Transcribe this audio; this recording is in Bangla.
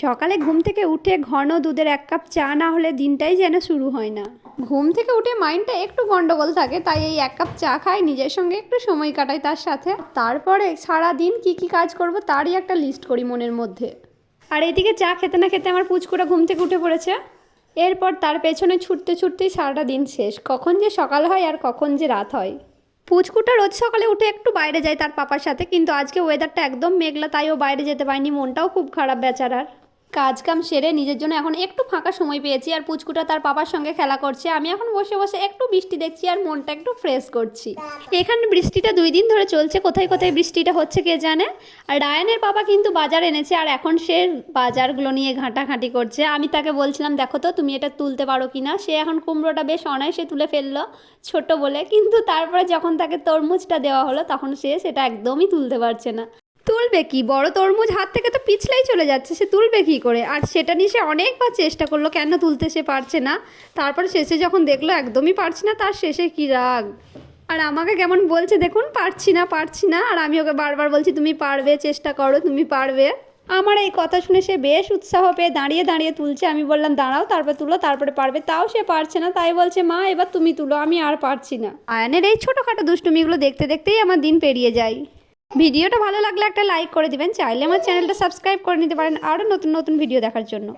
সকালে ঘুম থেকে উঠে ঘন দুধের 1 কাপ চা না হলে দিনটাই যেন শুরু হয় না। ঘুম থেকে উঠে মাইন্ডটা একটু গন্ডগোল থাকে, তাই এই 1 কাপ চা খাই, নিজের সঙ্গে একটু সময় কাটাই তার সাথে। তারপরে সারা দিন কি কি কাজ করব তারই একটা লিস্ট করি মনের মধ্যে। আর এদিকে চা খেতে না খেতে আমার পুচকুটা ঘুম থেকে উঠে পড়েছে। এরপর তার পেছনে ছুটতে ছুটতেই সারাটা দিন শেষ, কখন যে সকাল হয় আর কখন যে রাত হয়। পুচকুটা রোজ সকালে উঠে একটু বাইরে যায় তার পাপার সাথে, কিন্তু আজকে ওয়েদারটা একদম মেঘলা, তাই ও বাইরে যেতে পারেনি। মনটাও খুব খারাপ বেচারার। কাজ কাম সেরে নিজের জন্য এখন একটু ফাঁকা সময় পেয়েছি, আর পুচকুটা তার পাপার সঙ্গে খেলা করছে। আমি এখন বসে বসে একটু বৃষ্টি দেখছি আর মনটা একটু ফ্রেশ করছি। এখানে বৃষ্টিটা 2 দিন ধরে চলছে, কোথায় কোথায় বৃষ্টিটা হচ্ছে কে জানে। আর রায়ানের পাপা কিন্তু বাজার এনেছে, আর এখন সে বাজারগুলো নিয়ে ঘাঁটাঘাঁটি করছে। আমি তাকে বলছিলাম দেখো তো তুমি এটা তুলতে পারো কি না। সে এখন কুমড়োটা বেশ অনায়াসে তুলে ফেললো ছোট বলে, কিন্তু তারপরে যখন তাকে তরমুজটা দেওয়া হলো তখন সে সেটা একদমই তুলতে পারছে না। তুলবে কি, বড় তরমুজ হাত থেকে তো পিছলেই চলে যাচ্ছে, সে তুলবে কি করে। আর সেটা নিয়ে সে অনেকবার চেষ্টা করলো, কেন তুলতে সে পারছে না। তারপর শেষে যখন দেখলো একদমই পারছে না, তার শেষে কি রাগ। আর আমাকে কেমন বলছে দেখুন, পারছি না পারছি না। আর আমি ওকে বারবার বলছি তুমি পারবে, চেষ্টা করো, তুমি পারবে। আমার এই কথা শুনে সে বেশ উৎসাহ পেয়ে দাঁড়িয়ে দাঁড়িয়ে তুলছে। আমি বললাম দাঁড়াও, তারপর তুলো, তারপরে পারবে। তাও সে পারছে না, তাই বলছে মা এবার তুমি তুলো, আমি আর পারছি না। আয়ানের এই ছোটোখাটো দুষ্টুমিগুলো দেখতে দেখতেই আমার দিন পেরিয়ে যায়। ভিডিওটা ভালো লাগলে একটা লাইক করে দিবেন, চাইলে আমার চ্যানেলটা সাবস্ক্রাইব করে নিতে পারেন আরও নতুন নতুন ভিডিও দেখার জন্য।